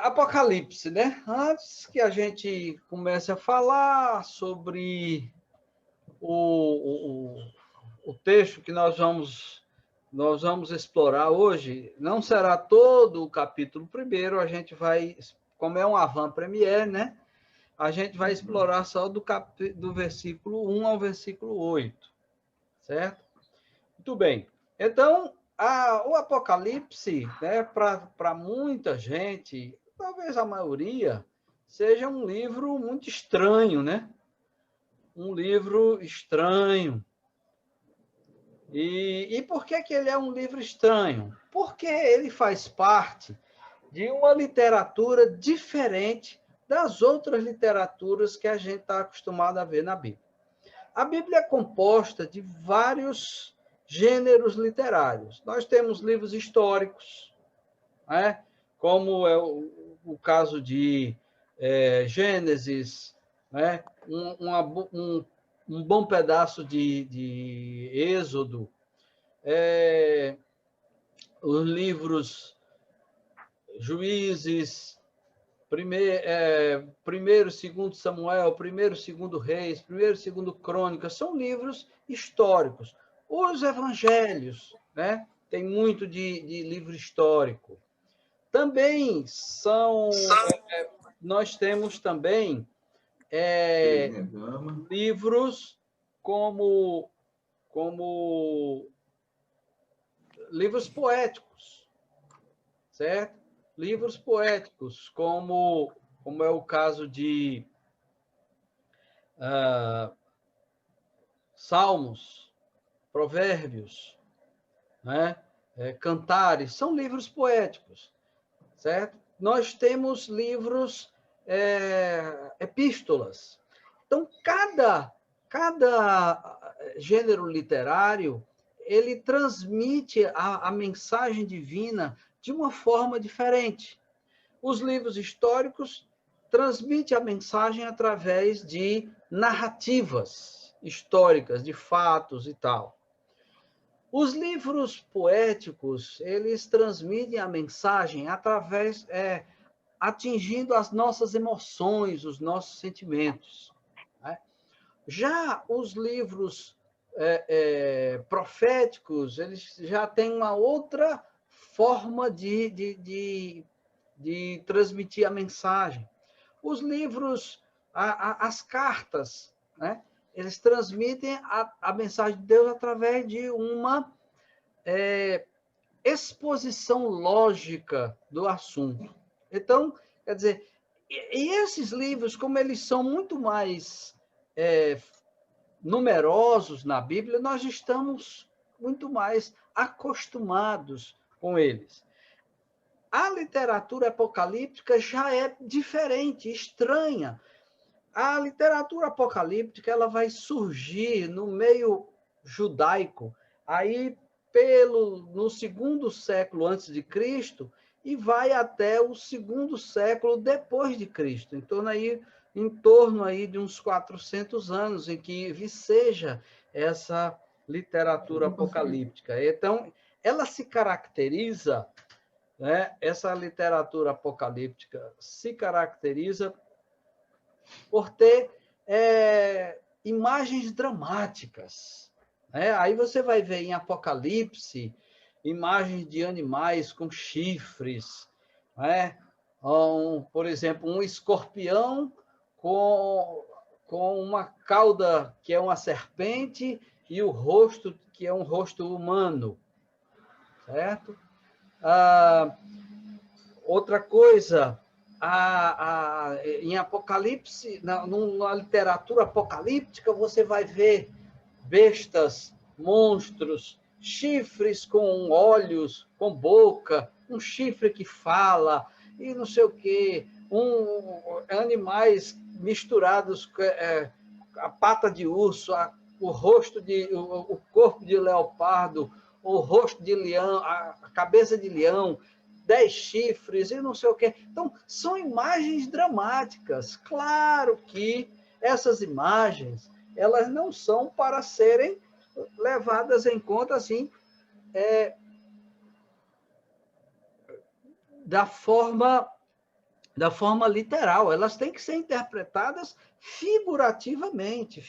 Apocalipse, né? Antes que a gente comece a falar sobre o texto que nós vamos explorar hoje, não será todo o capítulo primeiro, a gente vai, como é um avant-première, né? A gente vai explorar só do versículo 1 ao versículo 8, certo? Muito bem. Então, o Apocalipse, né, para muita gente, talvez a maioria, seja um livro muito estranho, né? Um livro estranho. E por que ele é um livro estranho? Porque ele faz parte de uma literatura diferente das outras literaturas que a gente está acostumado a ver na Bíblia. A Bíblia é composta de vários gêneros literários. Nós temos livros históricos, né? Como é o caso de Gênesis, né? Um bom pedaço de Êxodo, os livros Juízes, primeiro, segundo Samuel, primeiro, segundo Reis, primeiro, segundo Crônicas, são livros históricos. Os evangelhos, né? Tem muito de livro histórico. Também nós temos também livros como livros poéticos, certo? Livros poéticos, como é o caso de Salmos, Provérbios, né? Cantares, são livros poéticos, certo? Nós temos livros epístolas. Então, cada gênero literário, ele transmite a mensagem divina de uma forma diferente. Os livros históricos transmitem a mensagem através de narrativas históricas, de fatos e tal. Os livros poéticos, eles transmitem a mensagem através, atingindo as nossas emoções, os nossos sentimentos, né? Já os livros proféticos, eles já têm uma outra forma de transmitir a mensagem. Os livros, as cartas, né? Eles transmitem a mensagem de Deus através de uma exposição lógica do assunto. Então, quer dizer, e esses livros, como eles são muito mais numerosos na Bíblia, nós estamos muito mais acostumados com eles. A literatura apocalíptica já é diferente, estranha. A literatura apocalíptica ela vai surgir no meio judaico, aí no segundo século antes de Cristo e vai até o segundo século depois de Cristo. Em torno aí de uns 400 anos em que viceja essa literatura apocalíptica. Então, ela se caracteriza, né? Essa literatura apocalíptica se caracteriza por ter imagens dramáticas, né? Aí você vai ver em Apocalipse imagens de animais com chifres, né? Por exemplo, um escorpião com uma cauda que é uma serpente e o rosto que é um rosto humano, certo? Outra coisa, em Apocalipse, na literatura apocalíptica, você vai ver bestas, monstros, chifres com olhos, com boca, um chifre que fala, e não sei o quê, animais misturados, a pata de urso, o corpo de leopardo, o rosto de leão, a cabeça de leão, 10 chifres e não sei o quê. Então, são imagens dramáticas. Claro que essas imagens elas não são para serem levadas em conta assim, da forma da forma literal, elas têm que ser interpretadas figuradamente.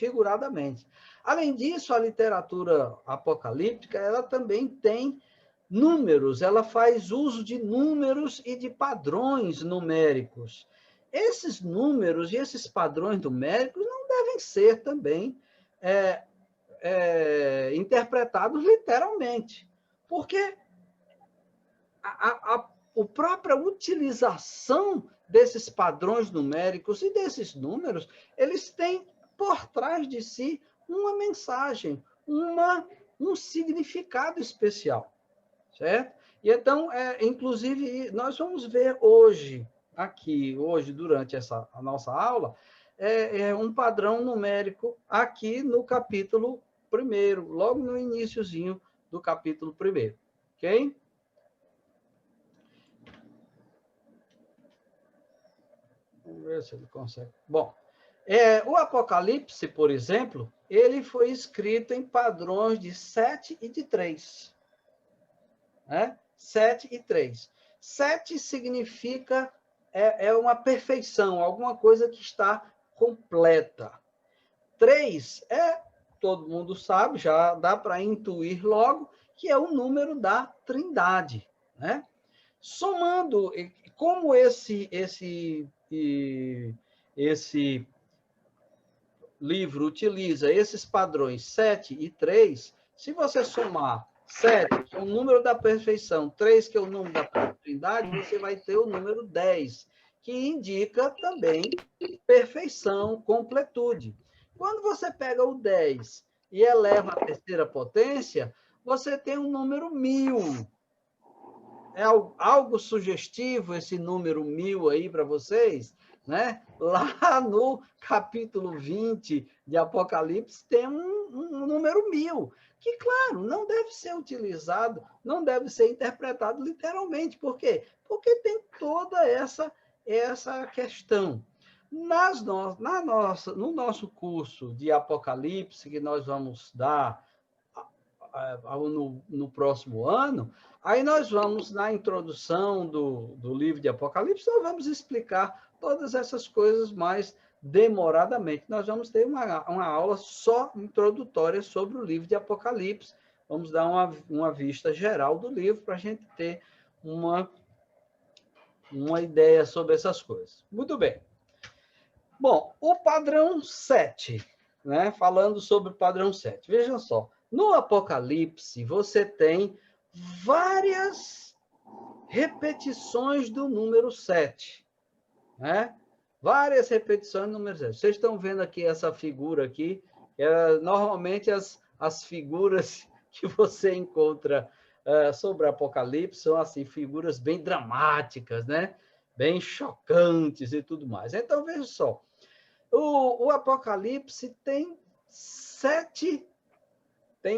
Além disso, a literatura apocalíptica, ela também tem números, ela faz uso de números e de padrões numéricos. Esses números e esses padrões numéricos não devem ser também interpretados literalmente, porque a própria utilização desses padrões numéricos e desses números, eles têm por trás de si uma mensagem, um significado especial, certo? E então, inclusive, nós vamos ver hoje, durante a nossa aula, um padrão numérico aqui no capítulo 1º, logo no iniciozinho do capítulo 1º, ok? Vamos ver se ele consegue. Bom, o Apocalipse, por exemplo, ele foi escrito em padrões de 7 e de 3. 7 e 3. 7 significa uma perfeição, alguma coisa que está completa. 3 todo mundo sabe, já dá para intuir logo, que é o número da Trindade, né? Somando, como esse livro utiliza esses padrões 7 e 3, se você somar 7, que é o número da perfeição, 3, que é o número da Trindade, você vai ter o número 10, que indica também perfeição, completude. Quando você pega o 10 e eleva a terceira potência, você tem o número 1000. É algo sugestivo esse número 1000 aí para vocês? Né? Lá no capítulo 20 de Apocalipse tem um número 1000, que, claro, não deve ser utilizado, não deve ser interpretado literalmente. Por quê? Porque tem toda essa questão. No nosso curso de Apocalipse, que nós vamos dar no próximo ano, aí nós vamos, na introdução do livro de Apocalipse, nós vamos explicar todas essas coisas mais demoradamente. Nós vamos ter uma aula só introdutória sobre o livro de Apocalipse. Vamos dar uma vista geral do livro para a gente ter uma ideia sobre essas coisas. Muito bem. Bom, o padrão 7, né? Falando sobre o padrão 7. Vejam só, no Apocalipse você tem várias repetições do número 7, né? Várias repetições do número 7. Vocês estão vendo aqui essa figura aqui, normalmente as figuras que você encontra sobre o Apocalipse são assim, figuras bem dramáticas, né? Bem chocantes e tudo mais. Então, veja só, o Apocalipse tem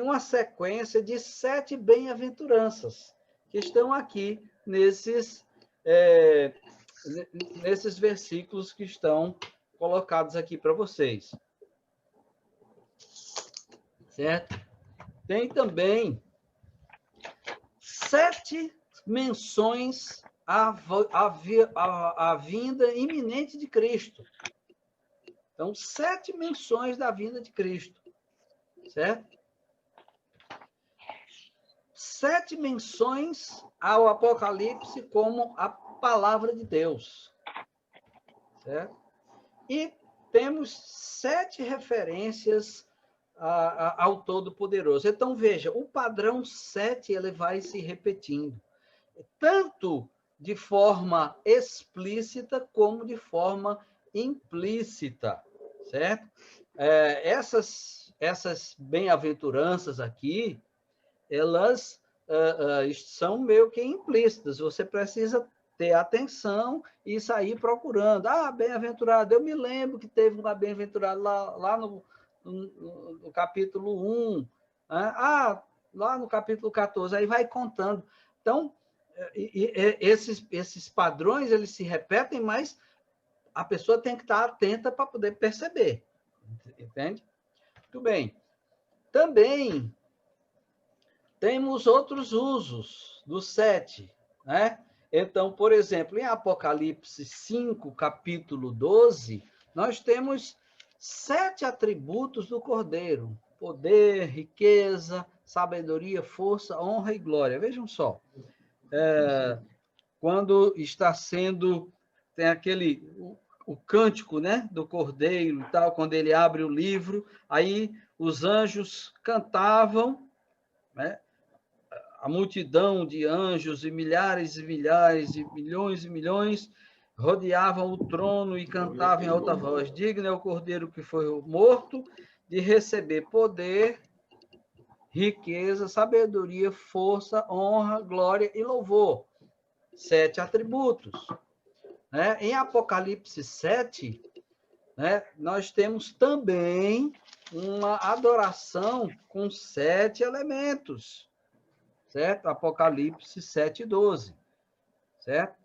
uma sequência de 7 bem-aventuranças que estão aqui nesses versículos que estão colocados aqui para vocês. Certo? Tem também 7 menções à vinda iminente de Cristo. Então, 7 menções da vinda de Cristo. Certo? 7 menções ao Apocalipse como a palavra de Deus. Certo? E temos 7 referências ao Todo-Poderoso. Então, veja, o padrão 7 ele vai se repetindo, tanto de forma explícita como de forma implícita. Certo? Essas bem-aventuranças aqui, elas são meio que implícitas. Você precisa ter atenção e sair procurando. Bem-aventurado. Eu me lembro que teve uma bem-aventurada lá no capítulo 1. Né? Lá no capítulo 14. Aí vai contando. Então, esses padrões, eles se repetem, mas a pessoa tem que estar atenta para poder perceber. Entende? Muito bem. Também temos outros usos do 7, né? Então, por exemplo, em Apocalipse 5, capítulo 12, nós temos 7 atributos do Cordeiro: poder, riqueza, sabedoria, força, honra e glória. Vejam só, quando está sendo, tem aquele, o cântico, né, do Cordeiro e tal, quando ele abre o livro, aí os anjos cantavam, né, a multidão de anjos e milhares e milhões rodeavam o trono e cantavam em alta voz: digno é o Cordeiro que foi morto de receber poder, riqueza, sabedoria, força, honra, glória e louvor. 7 atributos. Né? Em Apocalipse 7, né, nós temos também uma adoração com 7 elementos. Certo? Apocalipse 7:12, certo?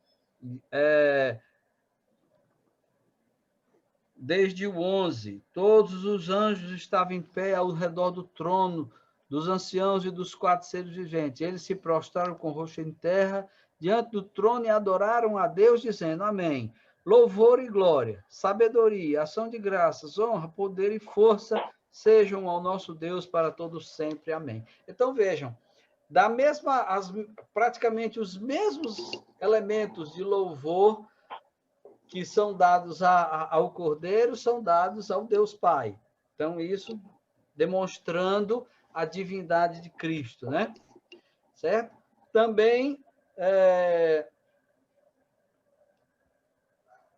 Desde o 11, todos os anjos estavam em pé ao redor do trono, dos anciãos e dos 4 seres viventes. Eles se prostraram com o rosto em terra, diante do trono, e adoraram a Deus, dizendo: Amém. Louvor e glória, sabedoria, ação de graças, honra, poder e força sejam ao nosso Deus para todos sempre. Amém. Então, vejam, praticamente os mesmos elementos de louvor que são dados ao Cordeiro são dados ao Deus Pai. Então, isso demonstrando a divindade de Cristo, né? Certo? Também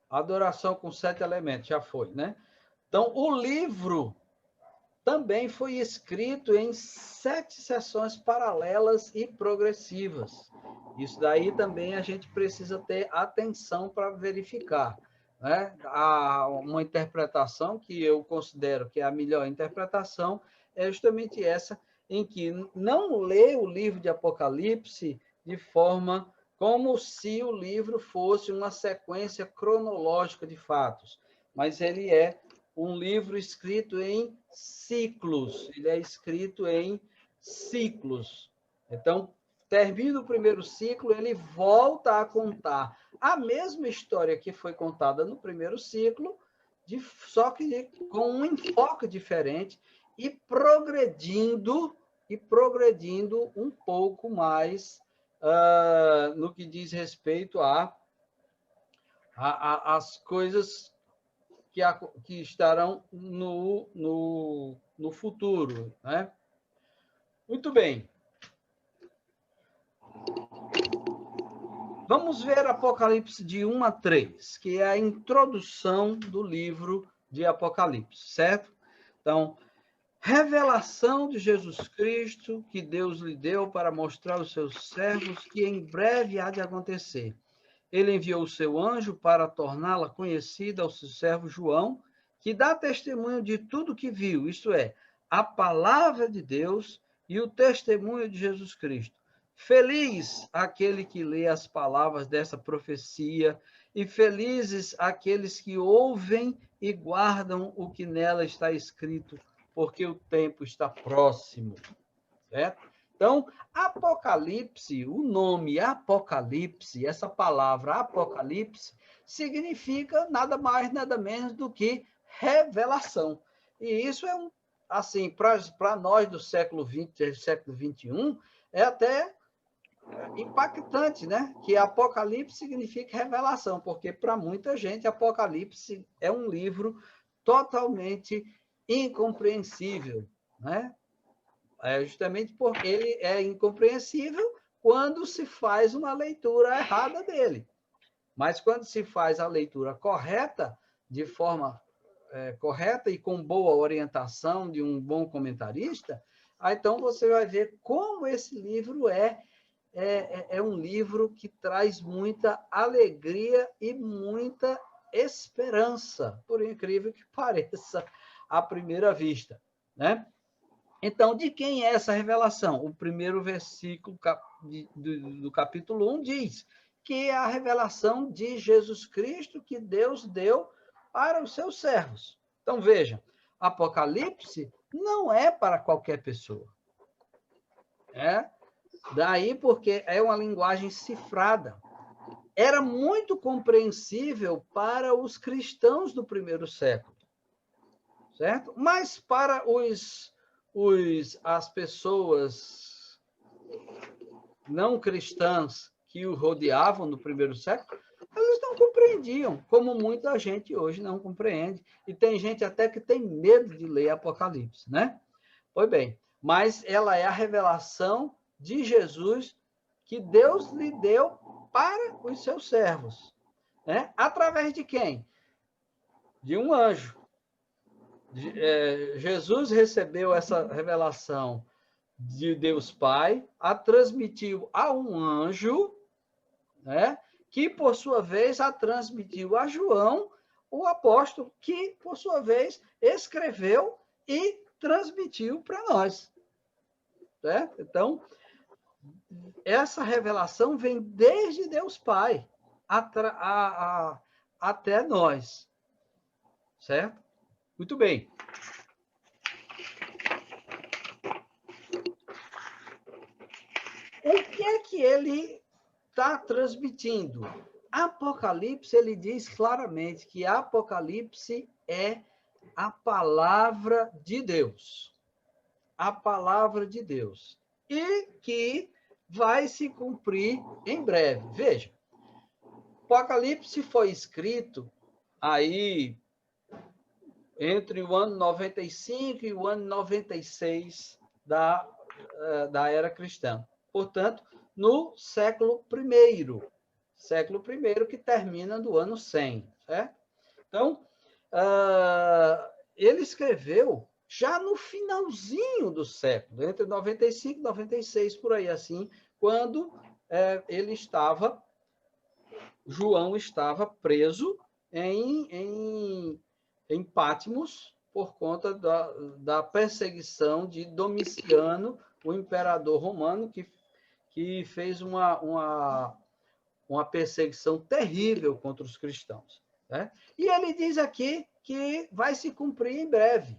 adoração com 7 elementos, já foi, né? Então, o livro também foi escrito em 7 sessões paralelas e progressivas. Isso daí também a gente precisa ter atenção para verificar. Né? Há uma interpretação que eu considero que é a melhor interpretação, é justamente essa, em que não lê o livro de Apocalipse de forma como se o livro fosse uma sequência cronológica de fatos, mas ele é um livro escrito em ciclos. Ele é escrito em ciclos. Então, termina o primeiro ciclo, ele volta a contar a mesma história que foi contada no primeiro ciclo, só que com um enfoque diferente e progredindo um pouco mais no que diz respeito às coisas que estarão no futuro. Né? Muito bem. Vamos ver Apocalipse de 1 a 3, que é a introdução do livro de Apocalipse, certo? Então, revelação de Jesus Cristo que Deus lhe deu para mostrar aos seus servos que em breve há de acontecer. Ele enviou o seu anjo para torná-la conhecida ao seu servo João, que dá testemunho de tudo que viu, isto é, a palavra de Deus e o testemunho de Jesus Cristo. Feliz aquele que lê as palavras dessa profecia, e felizes aqueles que ouvem e guardam o que nela está escrito, porque o tempo está próximo. Certo? Então, Apocalipse, o nome Apocalipse, essa palavra Apocalipse, significa nada mais, nada menos do que revelação. E isso é, assim, para nós do século XX, século XXI, é até impactante, né? Que Apocalipse significa revelação, porque para muita gente Apocalipse é um livro totalmente incompreensível, né? Justamente porque ele é incompreensível quando se faz uma leitura errada dele. Mas quando se faz a leitura correta, de forma correta e com boa orientação de um bom comentarista, então você vai ver como esse livro é um livro que traz muita alegria e muita esperança, por incrível que pareça à primeira vista, né? Então, de quem é essa revelação? O primeiro versículo do capítulo 1 diz que é a revelação de Jesus Cristo que Deus deu para os seus servos. Então, vejam, Apocalipse não é para qualquer pessoa. Daí porque é uma linguagem cifrada. era muito compreensível para os cristãos do primeiro século, certo? Mas para as pessoas não cristãs que o rodeavam no primeiro século, eles não compreendiam, como muita gente hoje não compreende. E tem gente até que tem medo de ler Apocalipse, né? Pois bem, mas ela é a revelação de Jesus que Deus lhe deu para os seus servos, né? Através de quem? De um anjo. Jesus recebeu essa revelação de Deus Pai, a transmitiu a um anjo, né? Que, por sua vez, a transmitiu a João, o apóstolo, que, por sua vez, escreveu e transmitiu para nós. Certo? Então, essa revelação vem desde Deus Pai até nós. Certo? Muito bem. O que é que ele está transmitindo? Apocalipse, ele diz claramente que Apocalipse é a palavra de Deus. A palavra de Deus. E que vai se cumprir em breve. Veja, Apocalipse foi escrito aí entre o ano 95 e o ano 96 da era cristã. Portanto, no século I, que termina no ano 100. Certo? Então, ele escreveu já no finalzinho do século, entre 95 e 96, por aí assim, quando João estava preso em Patmos por conta da perseguição de Domiciano, o imperador romano, que fez uma perseguição terrível contra os cristãos. Né? E ele diz aqui que vai se cumprir em breve.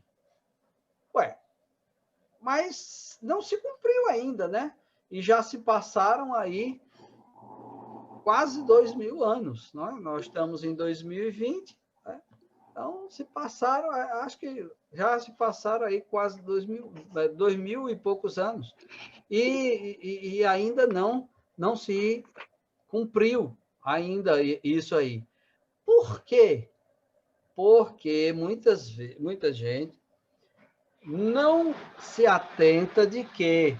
Ué, mas não se cumpriu ainda, né? E já se passaram aí quase 2000 anos. Né? Nós estamos em 2020, né? Então se passaram, acho que já se passaram aí quase 2000 e poucos anos. E ainda não se cumpriu ainda isso aí. Por quê? Porque muita gente não se atenta de que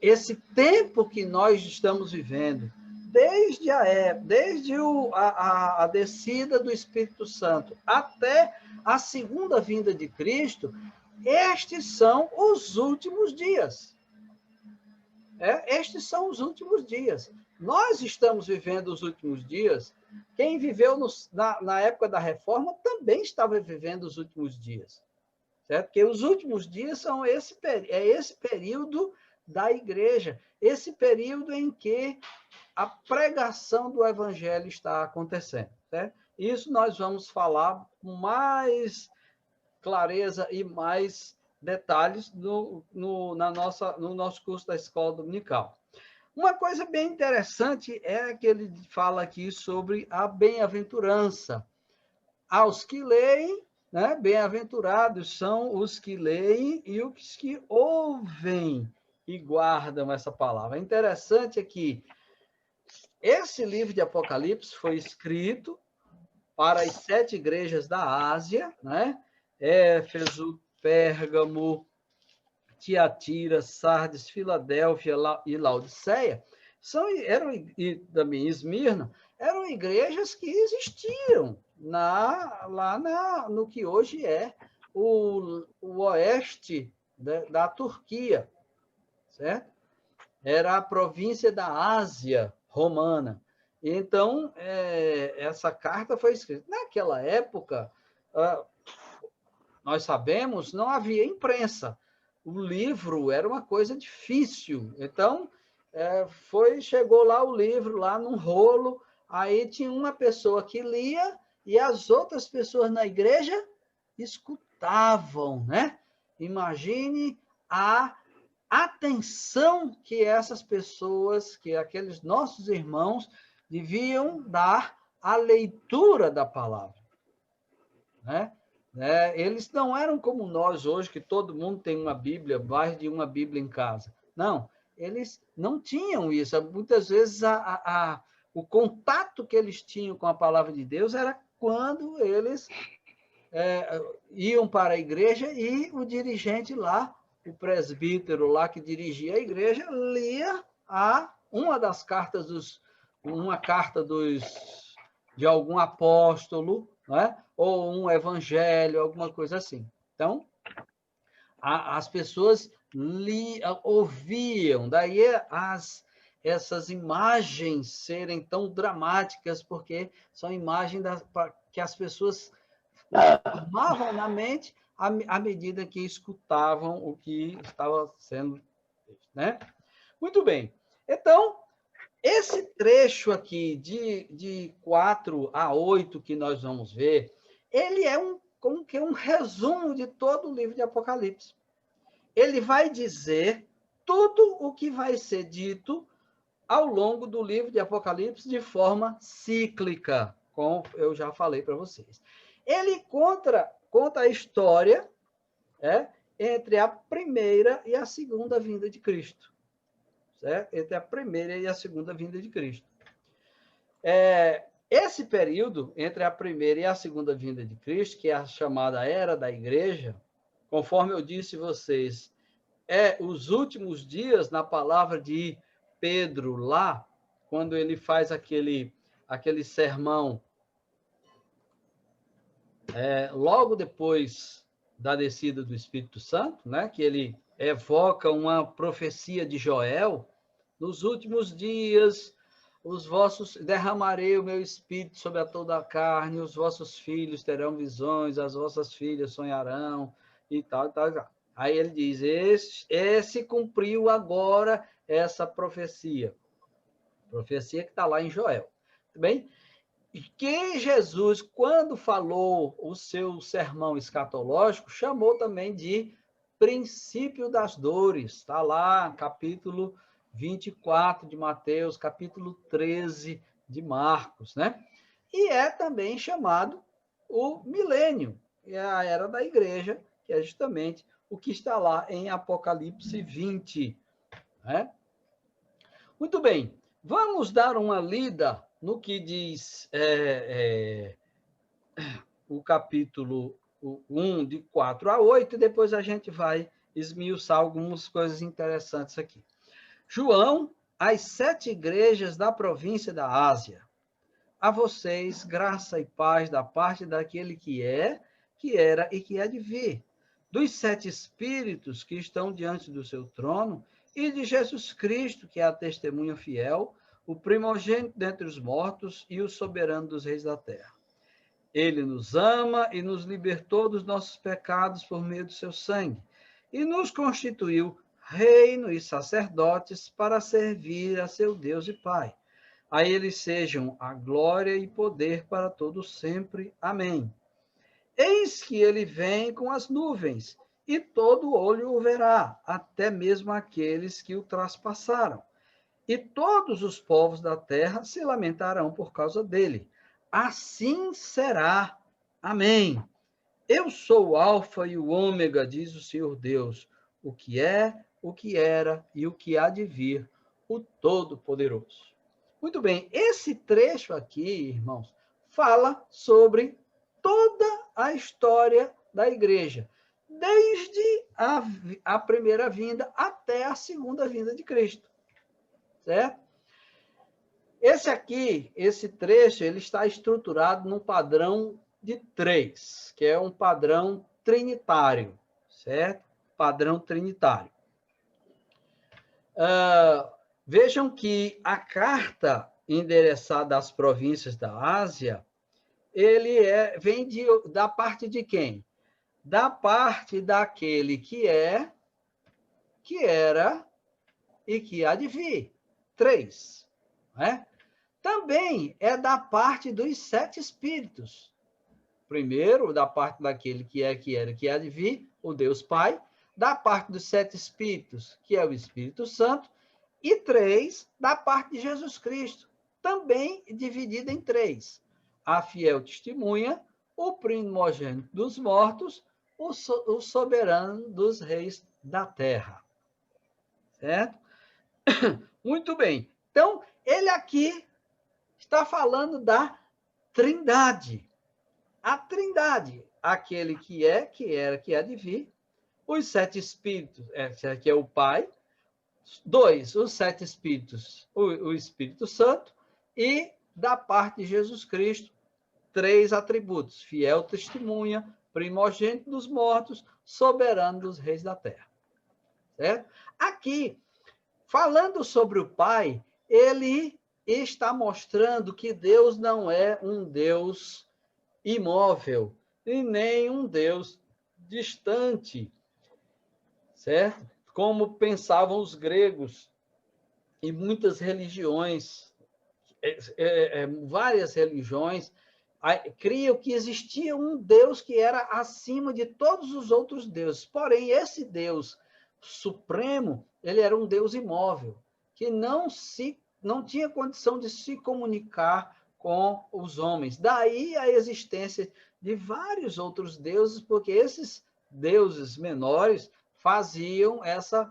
esse tempo que nós estamos vivendo, desde a descida do Espírito Santo até a segunda vinda de Cristo, estes são os últimos dias. Estes são os últimos dias. Nós estamos vivendo os últimos dias. Quem viveu na época da Reforma também estava vivendo os últimos dias. Certo? Porque os últimos dias são esse período da igreja, esse período em que a pregação do evangelho está acontecendo. Certo? Isso nós vamos falar com mais clareza e mais detalhes no nosso curso da Escola Dominical. Uma coisa bem interessante é que ele fala aqui sobre a bem-aventurança. Aos que leem, né, bem-aventurados são os que leem e os que ouvem e guardam essa palavra. É interessante que esse livro de Apocalipse foi escrito para as 7 igrejas da Ásia, né? Éfeso, Pérgamo, Tiatira, Sardes, Filadélfia e Laodiceia, e também Esmirna, eram igrejas que existiam no que hoje é o oeste da Turquia, certo? Era a província da Ásia romana. Então, essa carta foi escrita. Naquela época, nós sabemos, não havia imprensa. O livro era uma coisa difícil. Então, chegou lá o livro, lá num rolo, aí tinha uma pessoa que lia e as outras pessoas na igreja escutavam, né? Imagine a atenção que essas pessoas, que aqueles nossos irmãos, deviam dar à leitura da palavra, né? Eles não eram como nós hoje, que todo mundo tem uma Bíblia, mais de uma Bíblia em casa. Não, eles não tinham isso. Muitas vezes o contato que eles tinham com a palavra de Deus era quando eles iam para a igreja e o dirigente lá, o presbítero lá que dirigia a igreja, lia uma das cartas de algum apóstolo, né? Ou um evangelho, alguma coisa assim. Então, as pessoas ouviam, daí essas imagens serem tão dramáticas, porque são imagens que as pessoas formavam na mente à medida que escutavam o que estava sendo, né? Muito bem. Então, esse trecho aqui de 4 a 8 que nós vamos ver, ele é como que um resumo de todo o livro de Apocalipse. Ele vai dizer tudo o que vai ser dito ao longo do livro de Apocalipse de forma cíclica, como eu já falei para vocês. Ele conta a história entre a primeira e a segunda vinda de Cristo. Certo? Entre a primeira e a segunda vinda de Cristo. Esse período entre a primeira e a segunda vinda de Cristo, que é a chamada Era da Igreja, conforme eu disse a vocês, os últimos dias na palavra de Pedro lá, quando ele faz aquele sermão logo depois da descida do Espírito Santo, né, que ele evoca uma profecia de Joel: nos últimos dias derramarei o meu espírito sobre a toda a carne, os vossos filhos terão visões, as vossas filhas sonharão, e tal, e tal, e tal. Aí ele diz, esse cumpriu agora essa profecia que está lá em Joel. Tudo bem? E que Jesus, quando falou o seu sermão escatológico, chamou também de princípio das dores. Está lá, capítulo 24 de Mateus, capítulo 13 de Marcos, né? E é também chamado o milênio, que é a era da igreja, que é justamente o que está lá em Apocalipse 20. Né? Muito bem, vamos dar uma lida no que diz o capítulo 1, de 4 a 8, e depois a gente vai esmiuçar algumas coisas interessantes aqui. João, às 7 igrejas da província da Ásia. A vocês, graça e paz da parte daquele que era e que há de vir, dos 7 espíritos que estão diante do seu trono, e de Jesus Cristo, que é a testemunha fiel, o primogênito dentre os mortos e o soberano dos reis da terra. Ele nos ama e nos libertou dos nossos pecados por meio do seu sangue, e nos constituiu reino e sacerdotes para servir a seu Deus e Pai. A ele sejam a glória e poder para todos sempre. Amém. Eis que ele vem com as nuvens, e todo olho o verá, até mesmo aqueles que o traspassaram. E todos os povos da terra se lamentarão por causa dele. Assim será. Amém. Eu sou o Alfa e o Ômega, diz o Senhor Deus, o que é, o que era e o que há de vir, o Todo-Poderoso. Muito bem, esse trecho aqui, irmãos, fala sobre toda a história da igreja, desde a primeira vinda até a segunda vinda de Cristo. Certo? Esse trecho, ele está estruturado num padrão de 3, que é um padrão trinitário, certo? Padrão trinitário. Vejam que a carta endereçada às províncias da Ásia, ele vem da parte de quem? Da parte daquele que é, que era e que há de vir. 3. Né? Também é da parte dos 7 espíritos. Primeiro, da parte daquele que é, que era, que há de vir, o Deus Pai. da parte dos 7 Espíritos, que é o Espírito Santo, e 3 da parte de Jesus Cristo, também dividida em 3. A fiel testemunha, o primogênito dos mortos, o soberano dos reis da terra. Certo? Muito bem. Então, ele aqui está falando da Trindade. A Trindade, aquele que é, que era, que há de vir, os 7 Espíritos, que é o Pai, 2, os 7 Espíritos, o Espírito Santo, e da parte de Jesus Cristo, 3 atributos: fiel testemunha, primogênito dos mortos, soberano dos reis da terra. Certo? Aqui, falando sobre o Pai, ele está mostrando que Deus não é um Deus imóvel e nem um Deus distante, certo? Como pensavam os gregos e muitas religiões, várias religiões, criam que existia um Deus que era acima de todos os outros deuses. Porém, esse Deus supremo, ele era um Deus imóvel, que não tinha condição de se comunicar com os homens. Daí a existência de vários outros deuses, porque esses deuses menores faziam essa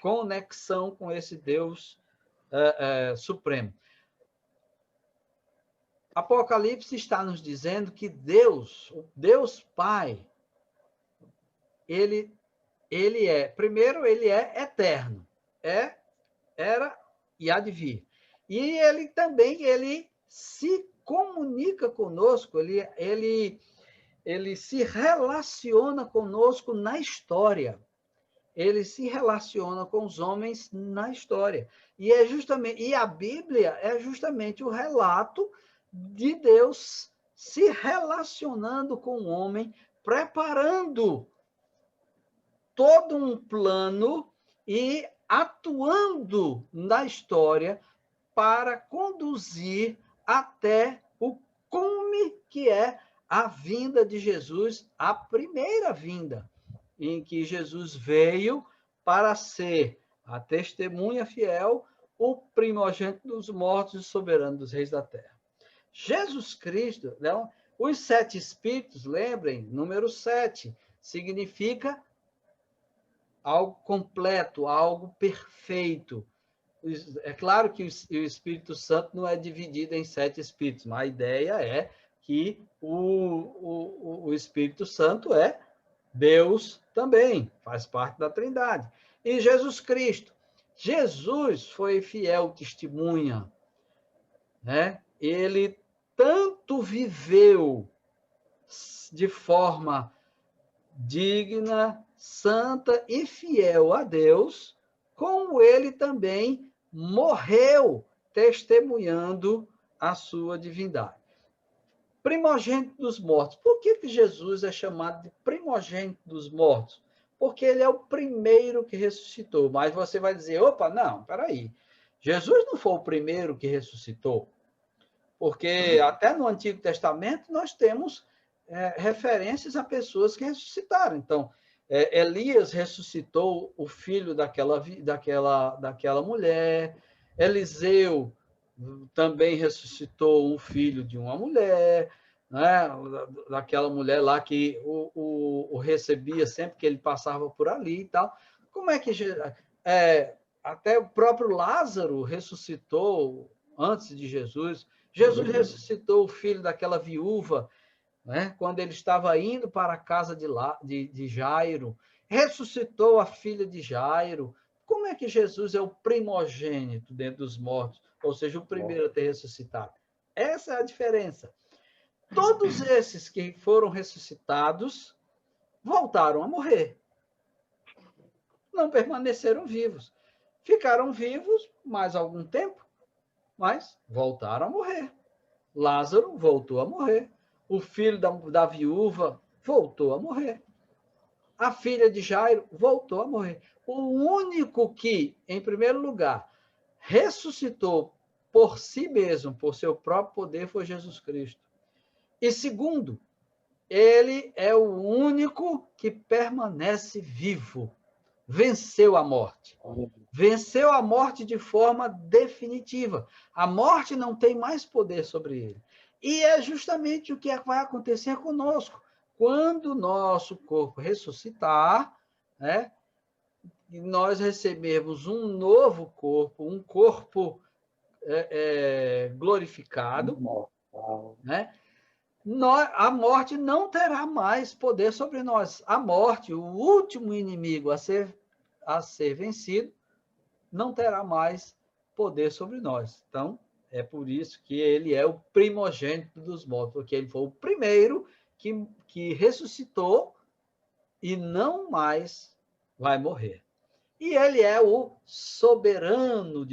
conexão com esse Deus supremo. Apocalipse está nos dizendo que Deus, o Deus Pai, ele é, primeiro, ele é eterno, era e há de vir. E ele também, ele se comunica conosco, ele se relaciona conosco na história. Ele se relaciona com os homens na história. E a Bíblia é justamente o relato de Deus se relacionando com o homem, preparando todo um plano e atuando na história para conduzir até o cume que é a vinda de Jesus, a primeira vinda, em que Jesus veio para ser a testemunha fiel, o primogênito dos mortos e soberano dos reis da terra. Jesus Cristo, não? Os 7 Espíritos, lembrem, número 7, significa algo completo, algo perfeito. É claro que o Espírito Santo não é dividido em 7 Espíritos, mas a ideia é que o Espírito Santo é Deus também, faz parte da Trindade. E Jesus Cristo. Jesus foi fiel testemunha, né? Ele tanto viveu de forma digna, santa e fiel a Deus, como ele também morreu testemunhando a sua divindade. Primogênito dos mortos. Por que Jesus é chamado de primogênito dos mortos? Porque ele é o primeiro que ressuscitou. Mas você vai dizer, opa, não, peraí. Jesus não foi o primeiro que ressuscitou. Porque até no Antigo Testamento nós temos referências a pessoas que ressuscitaram. Então, Elias ressuscitou o filho daquela mulher, Eliseu também ressuscitou um filho de uma mulher, né? Daquela mulher lá que o recebia sempre que ele passava por ali e tal. Como é que até o próprio Lázaro ressuscitou antes de Jesus? Jesus ressuscitou o filho daquela viúva, né? Quando ele estava indo para a casa de Jairo, ressuscitou a filha de Jairo. Como é que Jesus é o primogênito dentro dos mortos? Ou seja, o primeiro a ter ressuscitado. Essa é a diferença. Todos esses que foram ressuscitados voltaram a morrer. Não permaneceram vivos. Ficaram vivos mais algum tempo, mas voltaram a morrer. Lázaro voltou a morrer. O filho da viúva voltou a morrer. A filha de Jairo voltou a morrer. O único que, em primeiro lugar, ressuscitou por si mesmo, por seu próprio poder, foi Jesus Cristo. E segundo, ele é o único que permanece vivo. Venceu a morte. Venceu a morte de forma definitiva. A morte não tem mais poder sobre ele. E é justamente o que vai acontecer conosco. Quando o nosso corpo ressuscitar, né, e nós recebermos um novo corpo, um corpo glorificado, né, a morte não terá mais poder sobre nós. A morte, o último inimigo a ser vencido, não terá mais poder sobre nós. Então, é por isso que ele é o primogênito dos mortos, porque ele foi o primeiro que ressuscitou e não mais vai morrer. E ele é o soberano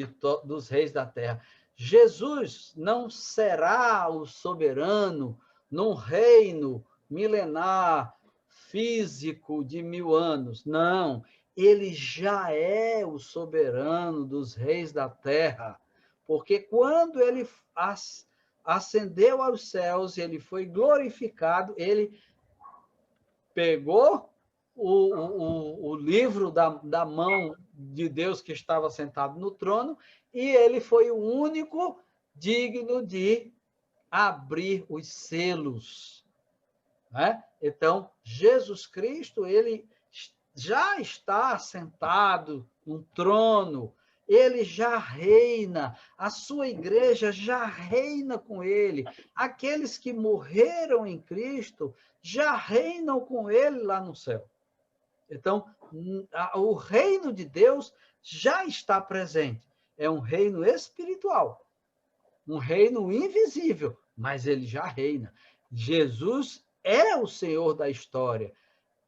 dos reis da terra. Jesus não será o soberano num reino milenar, físico de 1000 anos. Não, ele já é o soberano dos reis da terra. Porque quando ele ascendeu aos céus, ele foi glorificado, ele pegou o livro da mão de Deus que estava sentado no trono, e ele foi o único digno de abrir os selos. Né? Então, Jesus Cristo, ele já está sentado no trono, ele já reina, a sua igreja já reina com ele. Aqueles que morreram em Cristo já reinam com ele lá no céu. Então, o reino de Deus já está presente. É um reino espiritual, um reino invisível, mas ele já reina. Jesus é o Senhor da história.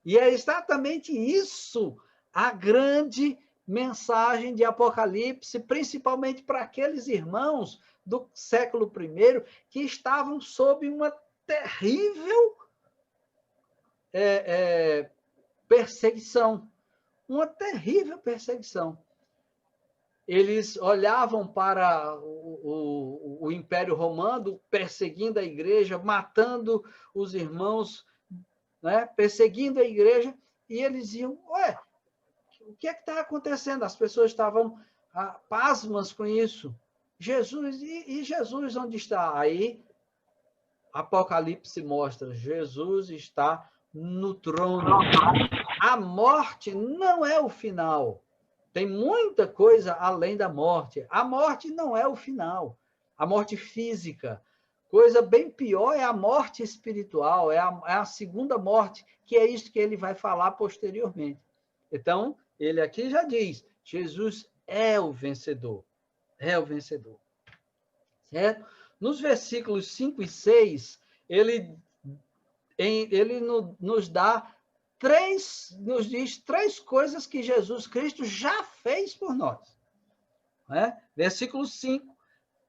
E é exatamente isso a grande mensagem de Apocalipse, principalmente para aqueles irmãos do século I que estavam sob uma terrível perseguição. Uma terrível perseguição. Eles olhavam para o Império Romano perseguindo a igreja, matando os irmãos, né? Perseguindo a igreja, e eles iam, ué, o que é que está acontecendo? As pessoas estavam pasmas com isso. Jesus, e Jesus onde está? Aí, Apocalipse mostra, Jesus está no trono. A morte não é o final. Tem muita coisa além da morte. A morte não é o final. A morte física. Coisa bem pior é a morte espiritual, é a segunda morte, que é isso que ele vai falar posteriormente. Então, ele aqui já diz, Jesus é o vencedor. É o vencedor. Certo? Nos versículos 5 e 6, ele nos dá nos diz três coisas que Jesus Cristo já fez por nós. Né? Versículo 5,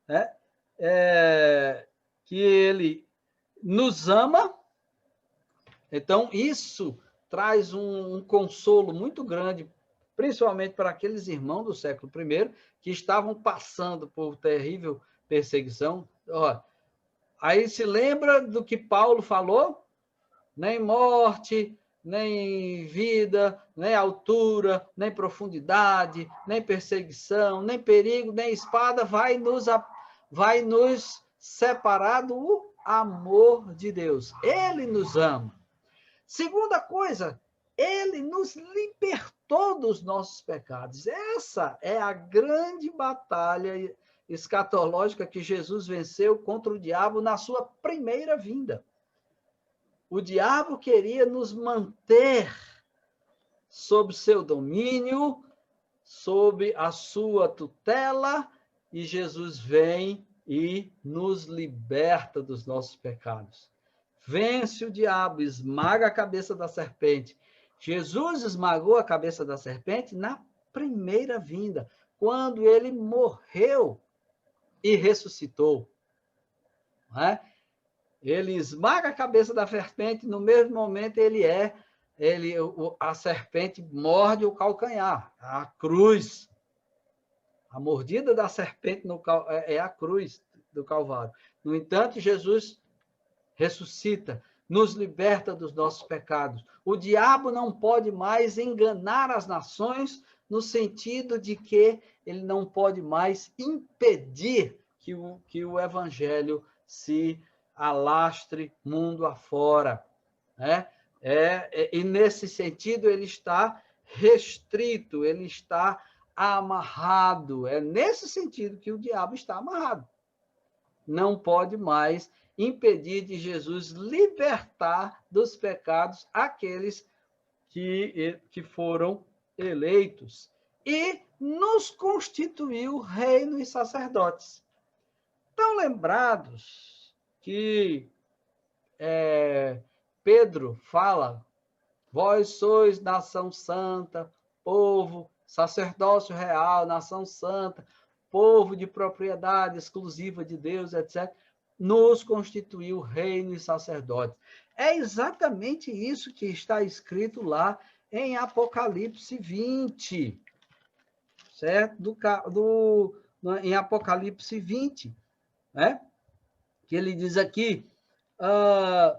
né? Que ele nos ama. Então, isso traz um consolo muito grande, principalmente para aqueles irmãos do século I que estavam passando por terrível perseguição. Ó, aí se lembra do que Paulo falou? Nem morte, nem vida, nem altura, nem profundidade, nem perseguição, nem perigo, nem espada vai nos separar do amor de Deus. Ele nos ama. Segunda coisa, ele nos libertou dos nossos pecados. Essa é a grande batalha escatológica que Jesus venceu contra o diabo na sua primeira vinda. O diabo queria nos manter sob seu domínio, sob a sua tutela, e Jesus vem e nos liberta dos nossos pecados. Vence o diabo, esmaga a cabeça da serpente. Jesus esmagou a cabeça da serpente na primeira vinda, quando ele morreu e ressuscitou. Não é? Ele esmaga a cabeça da serpente, no mesmo momento a serpente morde o calcanhar, a cruz. A mordida da serpente é a cruz do Calvário. No entanto, Jesus ressuscita. nos liberta dos nossos pecados. O diabo não pode mais enganar as nações, no sentido de que ele não pode mais impedir que o evangelho se alastre mundo afora, né? E nesse sentido ele está restrito, ele está amarrado. É nesse sentido que o diabo está amarrado. Não pode mais impedir de Jesus libertar dos pecados aqueles que foram eleitos e nos constituiu reino e sacerdotes. Estão lembrados que Pedro fala: vós sois nação santa, povo, sacerdócio real, nação santa, povo de propriedade exclusiva de Deus, etc. Nos constituiu reino e sacerdote. É exatamente isso que está escrito lá em Apocalipse 20, certo? Em Apocalipse 20, né? Que ele diz aqui, a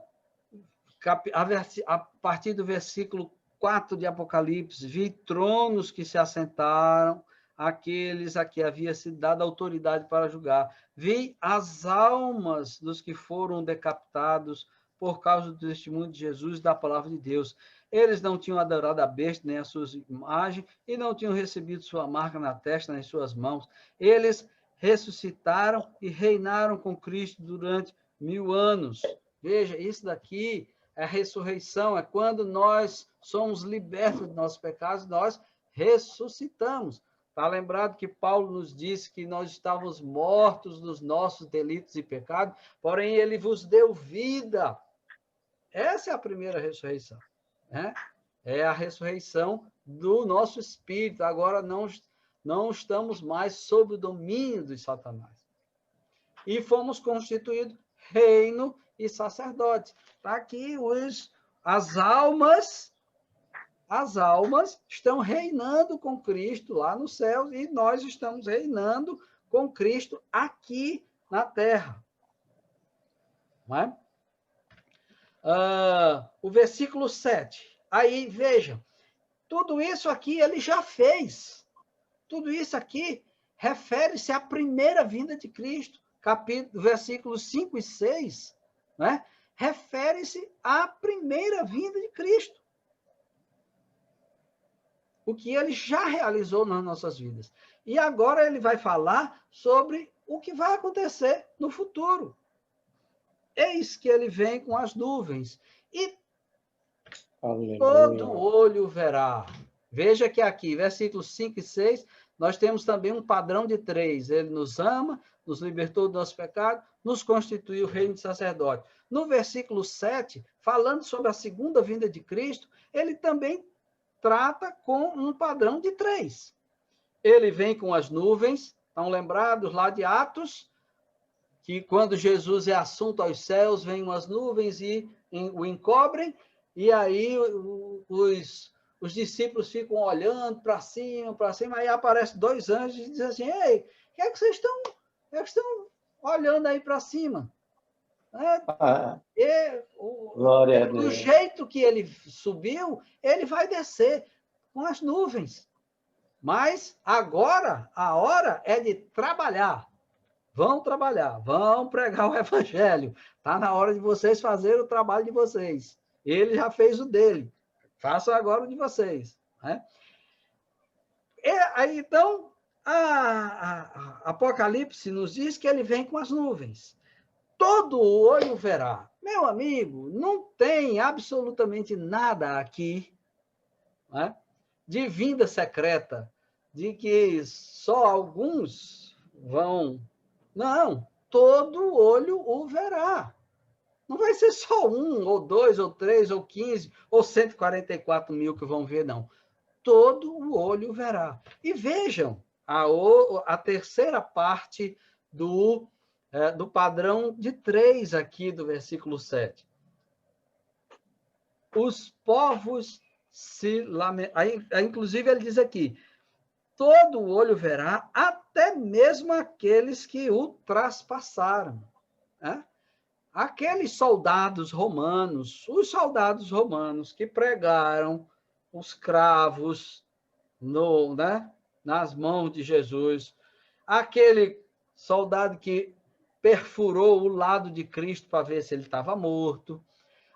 partir do versículo 4 de Apocalipse: vi tronos que se assentaram, aqueles a que havia sido dada autoridade para julgar. Vi as almas dos que foram decapitados por causa do testemunho de Jesus e da palavra de Deus. Eles não tinham adorado a besta nem a sua imagem e não tinham recebido sua marca na testa nem suas mãos. Eles ressuscitaram e reinaram com Cristo durante 1000 anos. Veja, isso daqui é a ressurreição, é quando nós somos libertos dos nossos pecados, nós ressuscitamos. Está lembrado que Paulo nos disse que nós estávamos mortos nos nossos delitos e pecados, porém ele vos deu vida. Essa é a primeira ressurreição, né? É a ressurreição do nosso espírito. Agora não estamos mais sob o domínio de Satanás. E fomos constituídos reino e sacerdotes. Está aqui as almas estão reinando com Cristo lá no céu e nós estamos reinando com Cristo aqui na terra. Não é? O versículo 7. Aí, vejam, tudo isso aqui ele já fez. Tudo isso aqui refere-se à primeira vinda de Cristo. Versículos 5 e 6, né? Refere-se à primeira vinda de Cristo. O que ele já realizou nas nossas vidas. E agora ele vai falar sobre o que vai acontecer no futuro. Eis que ele vem com as nuvens e todo olho verá. Veja que aqui, versículos 5 e 6, nós temos também um padrão de 3. Ele nos ama, nos libertou do nosso pecado, nos constituiu reino de sacerdote. No versículo 7, falando sobre a segunda vinda de Cristo, ele também trata com um padrão de 3. Ele vem com as nuvens, estão lembrados lá de Atos, que quando Jesus é assunto aos céus, vêm umas nuvens e o encobrem, e aí os discípulos ficam olhando para cima, aí aparecem 2 anjos e dizem assim: ei, o que é que vocês estão olhando aí para cima? Glória a Deus. Do jeito que ele subiu, ele vai descer com as nuvens. Mas agora a hora é de trabalhar. Vão trabalhar, vão pregar o evangelho. Está na hora de vocês fazerem o trabalho de vocês. Ele já fez o dele. Façam agora o de vocês. Né? Aí, então, a Apocalipse nos diz que ele vem com as nuvens. Todo olho verá. Meu amigo, não tem absolutamente nada aqui, né, de vinda secreta, de que só alguns vão. Não, todo olho o verá. Não vai ser só 1, ou 2, ou 3, ou 15, ou 144 mil que vão ver, não. Todo o olho verá. E vejam a terceira parte do padrão de 3 aqui do versículo 7. Os povos se lamentam. Inclusive, ele diz aqui: todo o olho verá, até mesmo aqueles que o traspassaram. Né? aqueles soldados romanos, os soldados romanos que pregaram os cravos nas mãos de Jesus, aquele soldado que perfurou o lado de Cristo para ver se ele estava morto,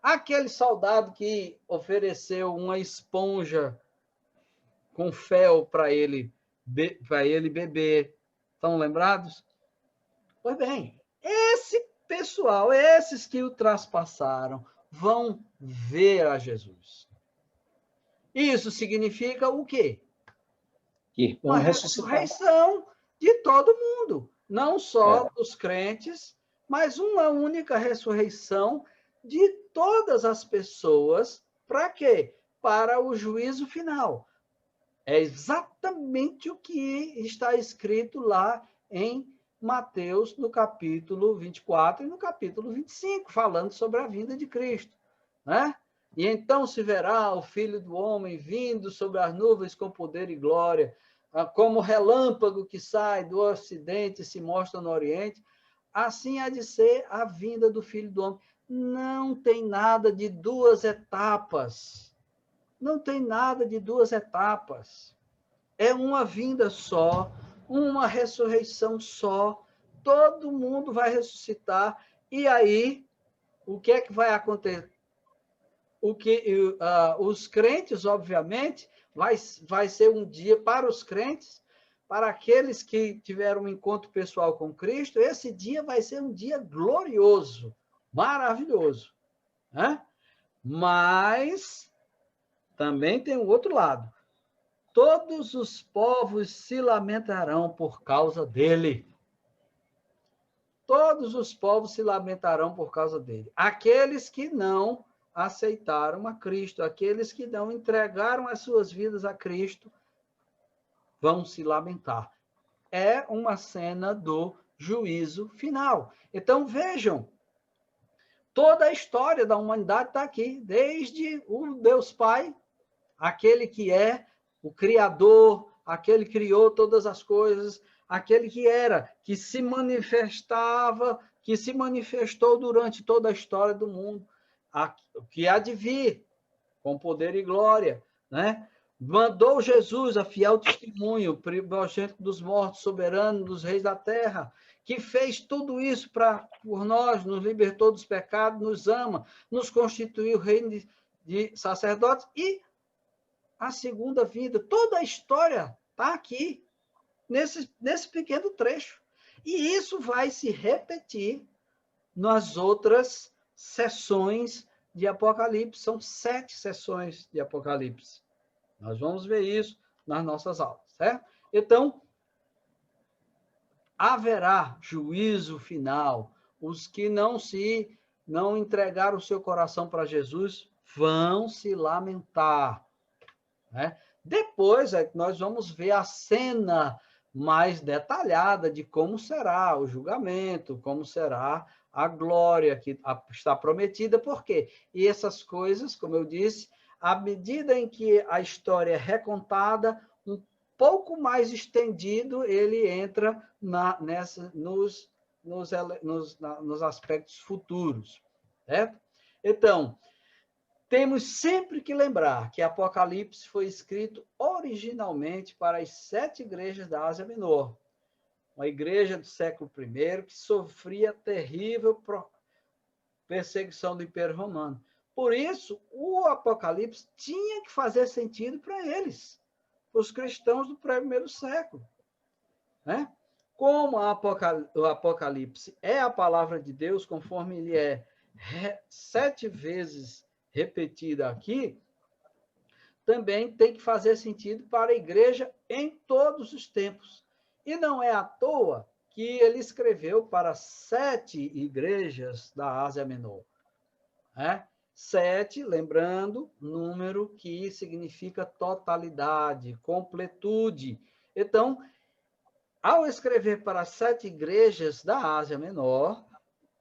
aquele soldado que ofereceu uma esponja com fel para ele beber. Estão lembrados? Pois bem, esse pessoal, esses que o traspassaram, vão ver a Jesus. Isso significa o quê? Que Uma ressurreição de todo mundo. Não só dos crentes, mas uma única ressurreição de todas as pessoas. Para quê? Para o juízo final. É exatamente o que está escrito lá em Mateus, no capítulo 24 e no capítulo 25, falando sobre a vinda de Cristo. Né? E então se verá o Filho do Homem vindo sobre as nuvens com poder e glória, como relâmpago que sai do ocidente e se mostra no oriente. Assim há de ser a vinda do Filho do Homem. Não tem nada de duas etapas. Não tem nada de duas etapas. É uma vinda só, uma ressurreição só. Todo mundo vai ressuscitar. E aí, o que é que vai acontecer? Os crentes, obviamente, vai ser um dia para os crentes, para aqueles que tiveram um encontro pessoal com Cristo, esse dia vai ser um dia glorioso, maravilhoso. Né? Mas também tem o outro lado. Todos os povos se lamentarão por causa dele. Todos os povos se lamentarão por causa dele. Aqueles que não aceitaram a Cristo, aqueles que não entregaram as suas vidas a Cristo, vão se lamentar. É uma cena do juízo final. Então, vejam, toda a história da humanidade está aqui, desde o Deus Pai, aquele que é o Criador, aquele que criou todas as coisas, aquele que era, que se manifestava, que se manifestou durante toda a história do mundo, que há de vir com poder e glória, né? Mandou Jesus, a fiel testemunho, primogênito dos mortos, soberano dos reis da terra, que fez tudo isso por nós, nos libertou dos pecados, nos ama, nos constituiu reino de sacerdotes e a segunda vida. Toda a história está aqui, nesse pequeno trecho. E isso vai se repetir nas outras sessões de Apocalipse. São 7 sessões de Apocalipse. Nós vamos ver isso nas nossas aulas, certo? Então, haverá juízo final. Os que não entregaram o seu coração para Jesus vão se lamentar. Né? Depois nós vamos ver a cena mais detalhada de como será o julgamento, como será a glória que está prometida, por quê? E essas coisas, como eu disse, à medida em que a história é recontada, um pouco mais estendido, ele entra nos aspectos futuros. Certo? Então, temos sempre que lembrar que Apocalipse foi escrito originalmente para as 7 igrejas da Ásia Menor. Uma igreja do século I que sofria terrível perseguição do Império Romano. Por isso, o Apocalipse tinha que fazer sentido para eles, para os cristãos do primeiro século. Né? Como o Apocalipse é a palavra de Deus, conforme ele é 7 vezes repetida aqui, também tem que fazer sentido para a igreja em todos os tempos. E não é à toa que ele escreveu para 7 igrejas da Ásia Menor. 7, lembrando, número que significa totalidade, completude. Então, ao escrever para 7 igrejas da Ásia Menor,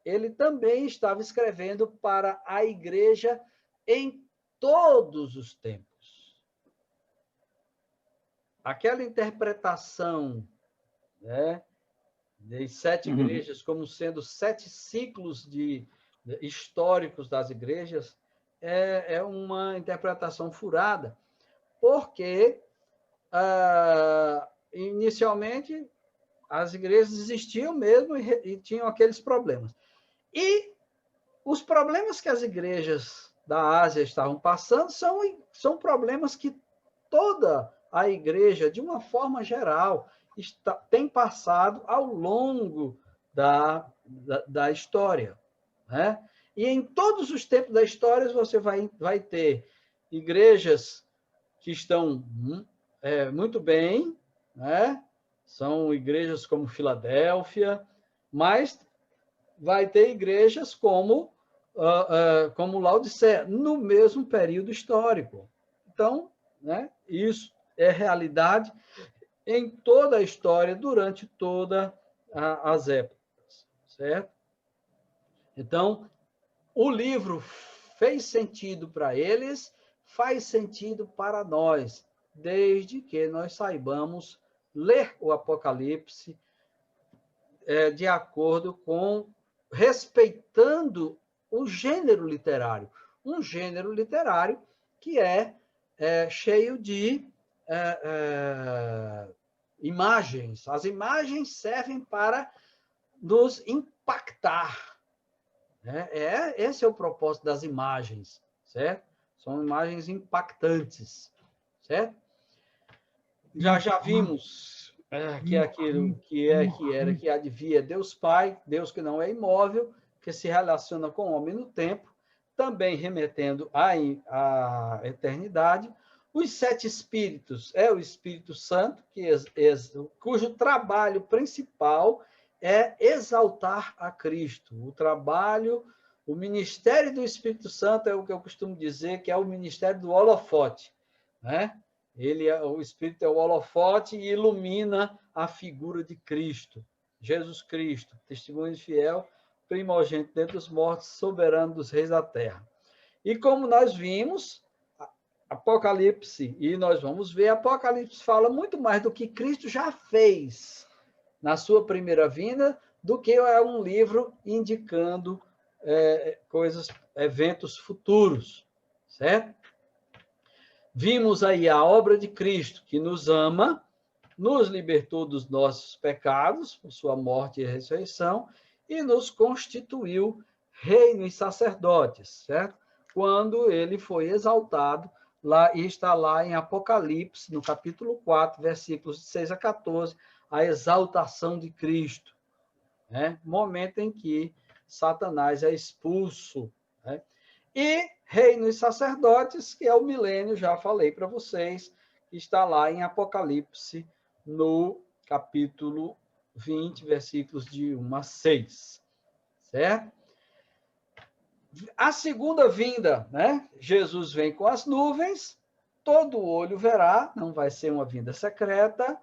ele também estava escrevendo para a igreja em todos os tempos. Aquela interpretação, né, das 7 igrejas como sendo 7 ciclos de históricos das igrejas é uma interpretação furada, porque inicialmente as igrejas existiam mesmo e tinham aqueles problemas. E os problemas que as igrejas da Ásia estavam passando são problemas que toda a igreja, de uma forma geral, tem passado ao longo da história. Né? E em todos os tempos da história, você vai ter igrejas que estão muito bem, né? São igrejas como Filadélfia, mas vai ter igrejas como Laodiceia, no mesmo período histórico. Então, né, isso é realidade em toda a história, durante todas as épocas, certo? Então, o livro fez sentido para eles, faz sentido para nós, desde que nós saibamos ler o Apocalipse de acordo com, respeitando o gênero literário. Um gênero literário que é cheio de imagens. As imagens servem para nos impactar. Né? Esse é o propósito das imagens, certo? São imagens impactantes, certo? Já vimos que aquilo que era, que advia Deus Pai, Deus que não é imóvel, que se relaciona com o homem no tempo, também remetendo à eternidade. Os 7 espíritos é o Espírito Santo, cujo trabalho principal é exaltar a Cristo. O ministério do Espírito Santo é o que eu costumo dizer que é o ministério do holofote, né? O Espírito é o holofote e ilumina a figura de Cristo, Jesus Cristo, testemunho fiel, primogênito dentre os mortos, soberano dos reis da terra. E como nós vimos, Apocalipse, e nós vamos ver, Apocalipse fala muito mais do que Cristo já fez na sua primeira vinda, do que um livro indicando eventos futuros, certo? Vimos aí a obra de Cristo, que nos ama, nos libertou dos nossos pecados, por sua morte e ressurreição, e nos constituiu reino e sacerdotes, certo? Quando ele foi exaltado, e está lá em Apocalipse, no capítulo 4, versículos de 6 a 14, a exaltação de Cristo, né? Momento em que Satanás é expulso, né? E reino e sacerdotes, que é o milênio, já falei para vocês, que está lá em Apocalipse, no capítulo 20, versículos de 1 a 6. Certo? A segunda vinda, né? Jesus vem com as nuvens, todo olho verá, não vai ser uma vinda secreta,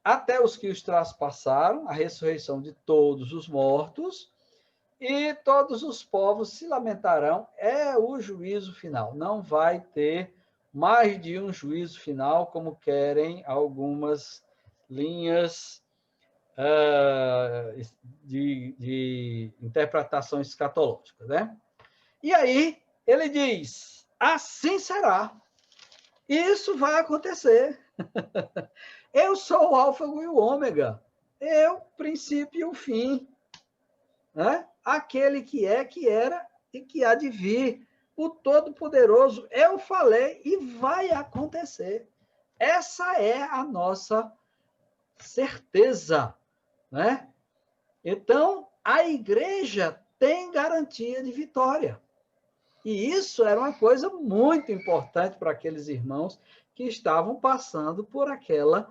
até os que os traspassaram, a ressurreição de todos os mortos, e todos os povos se lamentarão, é o juízo final. Não vai ter mais de um juízo final, como querem algumas linhas de interpretação escatológica, né? E aí ele diz, assim será. Isso vai acontecer. Eu sou o Alfa e o Ômega. Eu, princípio e o fim. Né? Aquele que é, que era e que há de vir. O Todo-Poderoso, eu falei e vai acontecer. Essa é a nossa certeza. Né? Então, a igreja tem garantia de vitória. E isso era uma coisa muito importante para aqueles irmãos que estavam passando por aquela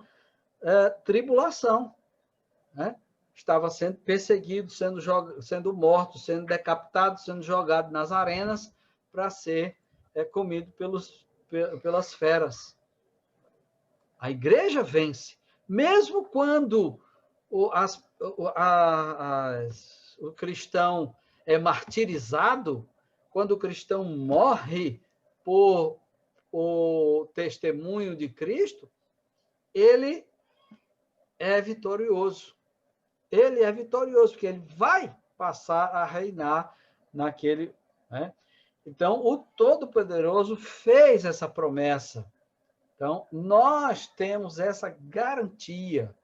tribulação. Né? Estava sendo perseguido, sendo morto, sendo decapitado, sendo jogado nas arenas para ser comido pelas feras. A igreja vence. Mesmo quando o cristão é martirizado, quando o cristão morre por o testemunho de Cristo, ele é vitorioso. Ele é vitorioso, porque ele vai passar a reinar naquele... Né? Então, o Todo-Poderoso fez essa promessa. Então, nós temos essa garantia.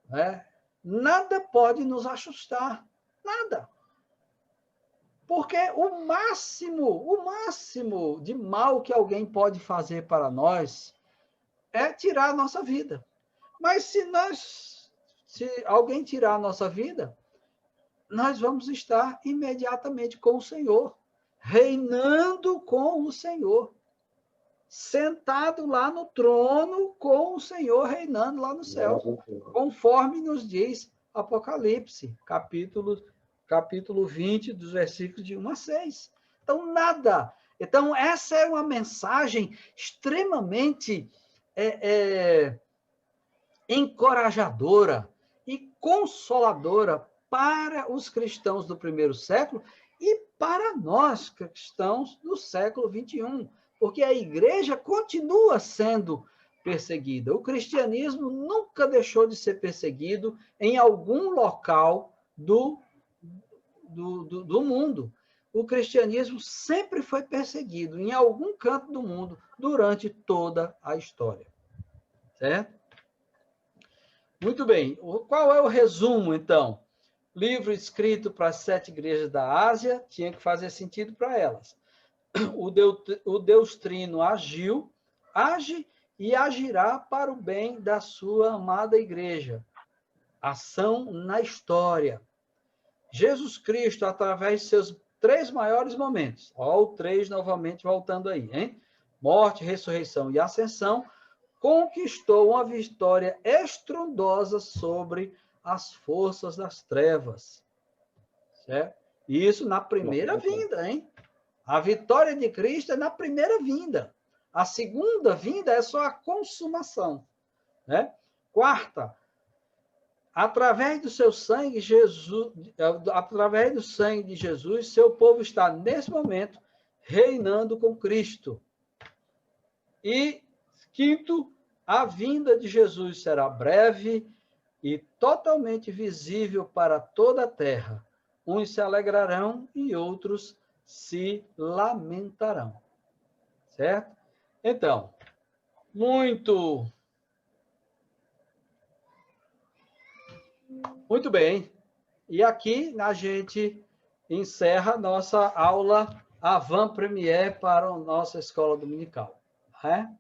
Né? Nada pode nos assustar. Nada. Porque o máximo de mal que alguém pode fazer para nós é tirar a nossa vida. Mas se alguém tirar a nossa vida, nós vamos estar imediatamente com o Senhor, reinando com o Senhor, sentado lá no trono com o Senhor, reinando lá no céu, conforme nos diz Apocalipse, capítulo 20, dos versículos de 1 a 6. Então, nada. Então, essa é uma mensagem extremamente encorajadora e consoladora para os cristãos do primeiro século e para nós, cristãos do século XXI, porque a igreja continua sendo perseguida. O cristianismo nunca deixou de ser perseguido em algum local do mundo. O cristianismo sempre foi perseguido em algum canto do mundo durante toda a história. Certo? Muito bem. Qual é o resumo, então? Livro escrito para as 7 igrejas da Ásia, tinha que fazer sentido para elas. O Deus Trino age e agirá para o bem da sua amada igreja. Ação na história. Jesus Cristo, através de seus 3 maiores momentos, ó, o 3 novamente voltando aí, hein? Morte, ressurreição e ascensão, conquistou uma vitória estrondosa sobre as forças das trevas. Certo? Isso na primeira vinda, hein? A vitória de Cristo é na primeira vinda. A segunda vinda é só a consumação. Né? Quarta, através do seu sangue, através do sangue de Jesus, seu povo está, nesse momento, reinando com Cristo. E, quinto, a vinda de Jesus será breve e totalmente visível para toda a terra. Uns se alegrarão e outros se lamentarão. Certo? Então, muito bem. E aqui a gente encerra nossa aula Avant Première para a nossa escola dominical. Né?